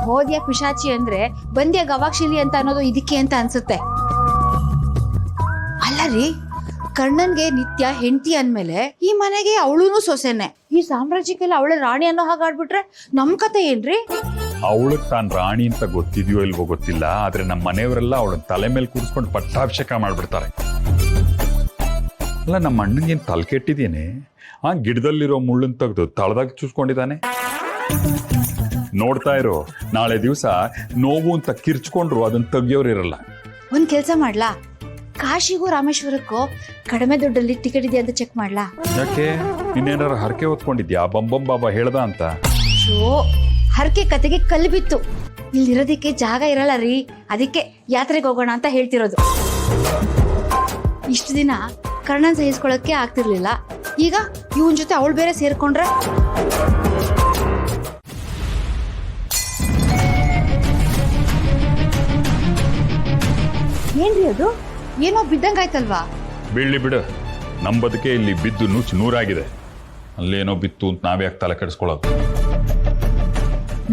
ಹೋದ್ಯ ಪಿಶಾಚಿ ಅಂದ್ರೆ ಬಂದ್ಯ ಗವಾಕ್ಷಿಲಿ ಅಂತ ಅನ್ನೋದು ಇದಕ್ಕೆ ಅಂತ ಅನ್ಸುತ್ತೆ. ಅಲ್ಲ ರೀ, ಕರ್ಣನ್ಗೆ ನಿತ್ಯ ಹೆಂಡತಿ ಅಂದ್ಮೇಲೆ ಈ ಮನೆಗೆ ಅವಳೂನು ಸೊಸೆನೆ. ಈ ಸಾಮ್ರಾಜ್ಯಕ್ಕೆಲ್ಲ ಅವಳ ರಾಣಿ ಅನ್ನೋ ಹಾಗಾಡ್ಬಿಟ್ರೆ ನಮ್ ಕತೆ ಏನ್ರಿ? ಅವಳಗ್ ತಾನ್ ರಾಣಿ ಅಂತ ಗೊತ್ತಿದ್ಯೋ ಇಲ್ವೋ ಗೊತ್ತಿಲ್ಲ, ಆದ್ರೆ ನಮ್ಮ ಮನೆಯವರೆಲ್ಲ ಅವಳ ತಲೆ ಮೇಲೆ ಕೂರಿಸ್ಕೊಂಡು ಪಟ್ಟಾಭಿಷೇಕ ಮಾಡ್ಬಿಡ್ತಾರೆ. ಅಲ್ಲ, ನಮ್ಮ ಅಣ್ಣಂಗೇನ್ ತಲೆ ಕೆಟ್ಟಿದೇನೆ? ಆ ಗಿಡದಲ್ಲಿರೋ ಮುಳ್ಳನ್ ತೆಗೆದು ತಳದಾಗ ಚೂಸ್ಕೊಂಡಿದ್ದಾನೆ. ನೋಡ್ತಾ ಇರೋ, ನಾಳೆ ದಿವಸ ನೋವು ಅಂತ ಕಿರ್ಚ್ಕೊಂಡ್ರು ಅದನ್ನ ತೆಗಿಯೋರಿರಲ್ಲ. ಒಂದ್ ಕೆಲ್ಸ ಮಾಡ್ಲಾ, ಕಾಶಿಗೂ ರಾಮೇಶ್ವರಕ್ಕೂ ಕಡಿಮೆ ದುಡ್ಡಲ್ಲಿ ಟಿಕೆಟ್ ಇದೆಯಾ ಅಂತ ಚೆಕ್ ಮಾಡ್ಲಾ? ಯಾಕೆ, ಇನ್ನೇನಾರು ಹರಕೆ ಹೊತ್ಕೊಂಡಿದ್ಯಾ ಬಂಬಂ ಬಾಬಾ ಹೇಳ್ದ ಅಂತ? ಹರಕೆ ಕತೆಗೆ ಕಲ್ಲು ಬಿತ್ತು. ಇಲ್ಲಿರೋದಿಕ್ಕೆ ಜಾಗ ಇರಲ್ಲ ರೀ, ಅದಕ್ಕೆ ಯಾತ್ರೆಗೆ ಹೋಗೋಣ ಅಂತ ಹೇಳ್ತಿರೋದು. ಇಷ್ಟು ದಿನ ಕರ್ಣನ್ ಸಹಿಸ್ಕೊಳಕ್ಕೆ ಆಗ್ತಿರ್ಲಿಲ್ಲ, ಈಗ ಇವನ್ ಜೊತೆ ಅವಳು ಬೇರೆ ಸೇರ್ಕೊಂಡ್ರೆ ಏನ್ರಿ ಅದು? ಏನೋ ಬಿದ್ದಂಗಾಯ್ತಲ್ವಾ? ಬೀಳ್ಲಿ ಬಿಡು, ನಮ್ಮ ಬದುಕೆ ಇಲ್ಲಿ ಬಿದ್ದು ನುಚ್ಚು ನೂರಾಗಿದೆ. ಅಲ್ಲೇನೋ ಬಿತ್ತು ಅಂತ ನಾವ್ಯಾಕೆ ತಲೆ ಕೆಡಿಸ್ಕೊಳ್ಳೋದು?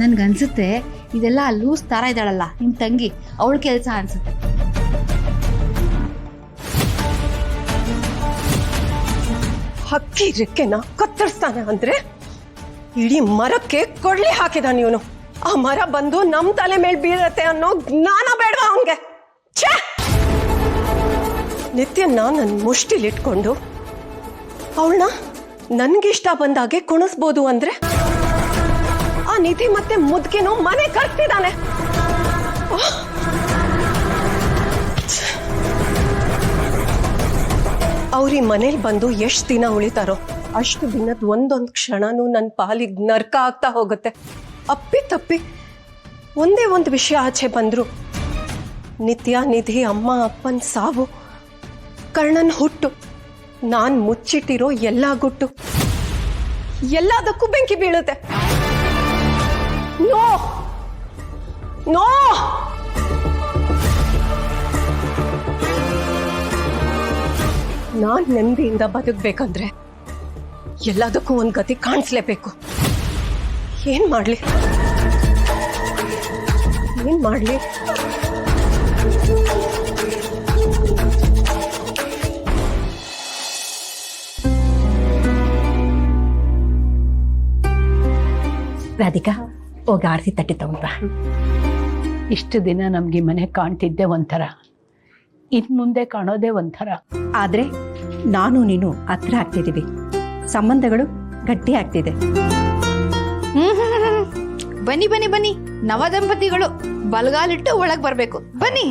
ನನ್ಗನ್ಸುತ್ತೆ ಇದೆಲ್ಲ ಲೂಸ್ ತರ ಇದ್ದಾಳಲ್ಲ ನಿಮ್ ತಂಗಿ, ಅವಳ ಕೆಲ್ಸ ಅನ್ಸುತ್ತೆ. ಹಕ್ಕಿ ರೆಕ್ಕೆನ ಕತ್ತರಿಸ್ತಾನೆ ಅಂದ್ರೆ ಇಡೀ ಮರಕ್ಕೆ ಕೊಳ್ಳಿ ಹಾಕಿದಾನ ಇವನು. ಆ ಮರ ಬಂದು ನಮ್ ತಲೆ ಮೇಲೆ ಬೀಳತ್ತೆ ಅನ್ನೋ ಜ್ಞಾನ ಬೇಡವಾ ಅವನ್ಗೆ? ನಿತ್ಯನ್ನ ನನ್ನ ಮುಷ್ಟಿಲಿಟ್ಕೊಂಡು ಅವಳನ್ನ ನನ್ಗಿಷ್ಟ ಬಂದಾಗೆ ಕುಣಿಸ್ಬೋದು ಅಂದ್ರೆ ಆ ನಿಧಿ ಮತ್ತೆ ಮುದ್ಕಿನೂ ಮನೆ ಕಟ್ತಿದ್ದಾನೆ. ಅವ್ರಿ ಮನೇಲಿ ಬಂದು ಎಷ್ಟು ದಿನ ಉಳಿತಾರೋ ಅಷ್ಟು ದಿನದ ಒಂದೊಂದು ಕ್ಷಣನೂ ನನ್ನ ಪಾಲಿಗೆ ನರ್ಕ ಆಗ್ತಾ ಹೋಗುತ್ತೆ. ಅಪ್ಪಿ ತಪ್ಪಿ ಒಂದೇ ಒಂದು ವಿಷಯ ಆಚೆ ಬಂದ್ರು, ನಿತ್ಯ, ನಿಧಿ, ಅಮ್ಮ ಅಪ್ಪನ ಸಾವು, ಕರ್ಣನ್ ಹುಟ್ಟು, ನಾನ್ ಮುಚ್ಚಿಟ್ಟಿರೋ ಎಲ್ಲಾ ಗುಟ್ಟು, ಎಲ್ಲದಕ್ಕೂ ಬೆಂಕಿ ಬೀಳುತ್ತೆ. ನೋ ನೋ ನಾನ್ ನೆಮ್ಮದಿಯಿಂದ ಬದುಕ್ಬೇಕಂದ್ರೆ ಎಲ್ಲದಕ್ಕೂ ಒಂದ್ ಗತಿ ಕಾಣಿಸ್ಲೇಬೇಕು. ಏನ್ ಮಾಡ್ಲಿ? ರಾಧಿಕಾ, ಹೋಗಿ ಆರತಿ ತಟ್ಟೆ ತಗೊಂಡ್ಬಾ. ಇಷ್ಟು ದಿನ ನಮ್ಗೆ ಮನೆ ಕಾಣ್ತಿದ್ದೆ ಒಂಥರ, ಇನ್ ಮುಂದೆ ಕಾಣೋದೇ ಒಂಥರ. ಆದ್ರೆ ನಾನು ನೀನು ಹತ್ರ ಆಗ್ತಿದೀವಿ, ಸಂಬಂಧಗಳು ಗಟ್ಟಿ ಆಗ್ತಿದೆ. ಬನ್ನಿ ಬನ್ನಿ ಬನ್ನಿ, ನವ ದಂಪತಿಗಳು ಬಲಗಾಲಿಟ್ಟು ಒಳಗ್ ಬರ್ಬೇಕು, ಬನ್ನಿ.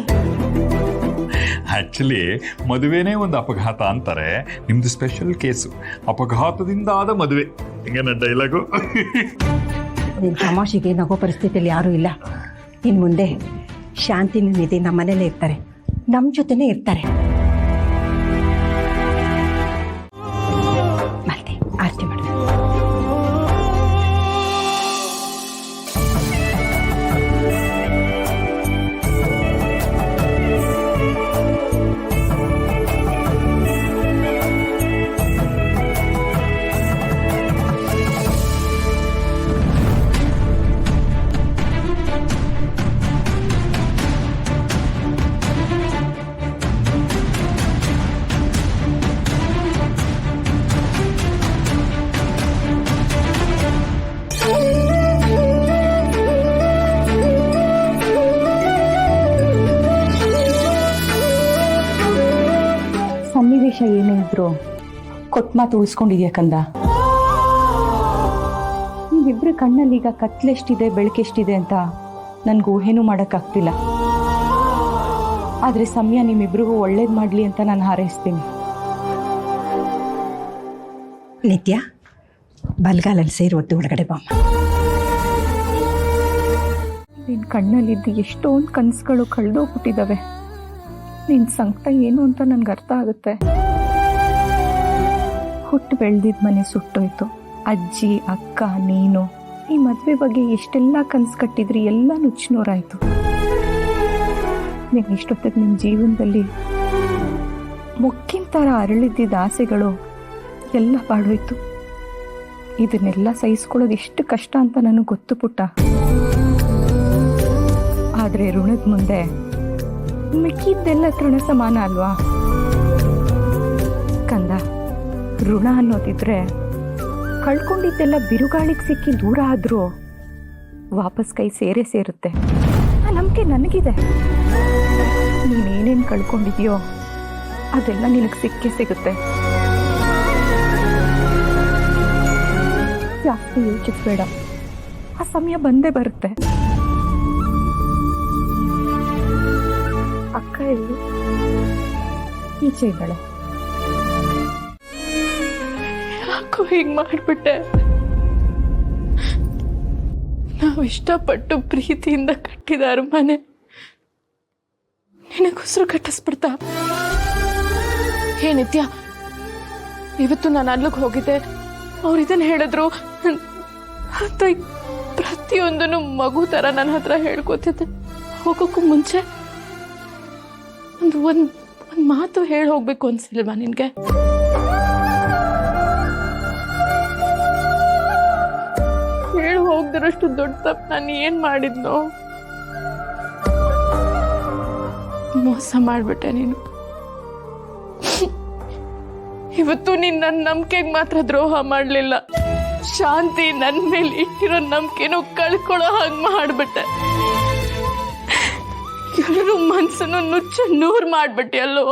ಆಕ್ಚುಲಿ ಮದುವೆನೇ ಒಂದು ಅಪಘಾತ ಅಂತಾರೆ, ನಿಮ್ದು ಸ್ಪೆಷಲ್ ಕೇಸು, ಅಪಘಾತದಿಂದ ಆದ ಮದುವೆ. ಹಿಂಗೇನ ಡೈಲಾಗು? ನಿನ್ ತಮಾಷೆಗೆ ನಗೋ ಪರಿಸ್ಥಿತಿಯಲ್ಲಿ ಯಾರೂ ಇಲ್ಲ. ಇನ್ ಮುಂದೆ ಶಾಂತಿನೂ ನಿಧಿ ನಮ್ಮ ಮನೇಲೇ ಇರ್ತಾರೆ, ನಮ್ಮ ಜೊತೆನೇ ಇರ್ತಾರೆ. ಮತ್ತೆ ಆರತಿ ಮಾಡ. ಸನ್ನಿವೇಶ ಏನೇ ಇದ್ರು ಕೊಟ್ಟ ಮಾತು ಉಳಿಸ್ಕೊಂಡಿದ್ಯಾ ಕಂದ. ನೀವಿಬ್ರು ಕಣ್ಣಲ್ಲಿ ಈಗ ಕತ್ಲೆಷ್ಟಿದೆ ಬೆಳಕೆಷ್ಟಿದೆ ಅಂತ ನನ್ಗೆ ಊಹೆನೂ ಮಾಡೋಕ್ಕಾಗ್ತಿಲ್ಲ. ಆದ್ರೆ ಸಮಯ ನಿಮ್ಮಿಬ್ರಿಗೂ ಒಳ್ಳೇದು ಮಾಡಲಿ ಅಂತ ನಾನು ಹಾರೈಸ್ತೀನಿ. ನಿತ್ಯ, ಬಲ್ಗಾಲಲ್ಲಿ ಸೇರಿ ಒದ್ದು ಒಳಗಡೆ ಬಾಮ್ಮ. ನಿನ್ನ ಕಣ್ಣಲ್ಲಿದ್ದು ಎಷ್ಟೊಂದು ಕನಸುಗಳು ಕಳೆದೋಗ್ಬಿಟ್ಟಿದ್ದಾವೆ. ನಿನ್ನ ಸಂಕಟ ಏನು ಅಂತ ನನ್ಗೆ ಅರ್ಥ ಆಗುತ್ತೆ. ಹುಟ್ಟು ಬೆಳೆದಿದ್ದ ಮನೆ ಸುಟ್ಟೋಯ್ತು. ಅಜ್ಜಿ, ಅಕ್ಕ, ನೀನು ಈ ಮದುವೆ ಬಗ್ಗೆ ಎಷ್ಟೆಲ್ಲ ಕನಸು ಕಟ್ಟಿದ್ರಿ, ಎಲ್ಲ ನುಚ್ಚುನೂರಾಯ್ತು. ನೀವು ಇಷ್ಟೊತ್ತಿಗೆ ನಿಮ್ಮ ಜೀವನದಲ್ಲಿ ಮೊಕ್ಕಿನ ಥರ ಅರಳಿದ್ದಿದ್ದ ಆಸೆಗಳು ಎಲ್ಲ ಬಾಡೋಯ್ತು. ಇದನ್ನೆಲ್ಲ ಸಹಿಸ್ಕೊಳ್ಳೋದು ಎಷ್ಟು ಕಷ್ಟ ಅಂತ ನನಗೆ ಗೊತ್ತು ಪುಟ್ಟ. ಆದರೆ ಋಣದ ಮುಂದೆ ಮಿಕ್ಕಿದ್ದೆಲ್ಲ ತೃಣ ಸಮಾನ ಅಲ್ವಾ ಕಂದ? ಋಣ ಅನ್ನೋದಿದ್ರೆ ಕಳ್ಕೊಂಡಿದ್ದೆಲ್ಲ ಬಿರುಗಾಳಿಗೆ ಸಿಕ್ಕಿ ದೂರ ಆದರೂ ವಾಪಸ್ ಕೈ ಸೇರುತ್ತೆ. ಆ ನಂಬಿಕೆ ನನಗಿದೆ. ನೀನೇನೇನು ಕಳ್ಕೊಂಡಿದ್ಯೋ ಅದೆಲ್ಲ ನಿನಗೆ ಸಿಕ್ಕೇ ಸಿಗುತ್ತೆ. ಜಾಸ್ತಿ ಯೋಚಿಸ್ಬೇಡ, ಆ ಸಮಯ ಬಂದೇ ಬರುತ್ತೆ. ಅಕ್ಕ ಎಲ್ಲಿ? ಈಚೆ ಇದ್ದಾಳೆ. ಯಾಕೋ ಹೀಗೆ ಮಾಡಿಬಿಟ್ಟೆ? ನಾವು ಇಷ್ಟಪಟ್ಟು ಪ್ರೀತಿಯಿಂದ ಕಟ್ಟಿದ ಅರಮನೆ ನಿನಗೋಸ್ಕರ ಕಟ್ಟಿಸ್ಬಿಡ್ತಾ? ಹೇ ನಿತ್ಯ, ಇವತ್ತು ನಾನು ಅಲ್ಲಿಗೆ ಹೋಗಿದ್ದೆ, ಅವ್ರು ಇದನ್ನು ಹೇಳಿದ್ರು ಅಂತ ಪ್ರತಿಯೊಂದನ್ನು ಮಗು ಥರ ನನ್ನ ಹತ್ರ ಹೇಳ್ಕೊತಿದ್ದೆ. ಹೋಗೋಕ್ಕೂ ಮುಂಚೆ ಒಂದು ಮಾತು ಹೇಳಿ ಹೋಗ್ಬೇಕು ಅನ್ಸಿಲ್ವಾ ನಿನಗೆ? ಹೇಳಿ ಹೋಗ್ದಿರಷ್ಟು ದೊಡ್ಡ ತಪ್ಪು ನಾನು ಏನು ಮಾಡಿದ್ನೋ? ಮೋಸ ಮಾಡಿಬಿಟ್ಟೆ ನೀನು. ಇವತ್ತು ನೀನು ನನ್ನ ನಂಬಿಕೆಗೆ ಮಾತ್ರ ದ್ರೋಹ ಮಾಡಲಿಲ್ಲ, ಶಾಂತಿ ನನ್ನ ಮೇಲೆ ಇಟ್ಟಿರೋ ನಂಬಿಕೆನೂ ಕಳ್ಕೊಳ್ಳೋ ಹಾಗೆ ಮಾಡಿಬಿಟ್ಟೆ. ಎಲ್ಲರೂ ಮನಸ್ಸನ್ನು ನುಚ್ಚ ನೂರು ಮಾಡಿಬಿಟ್ಟೆ ಅಲ್ಲೋ.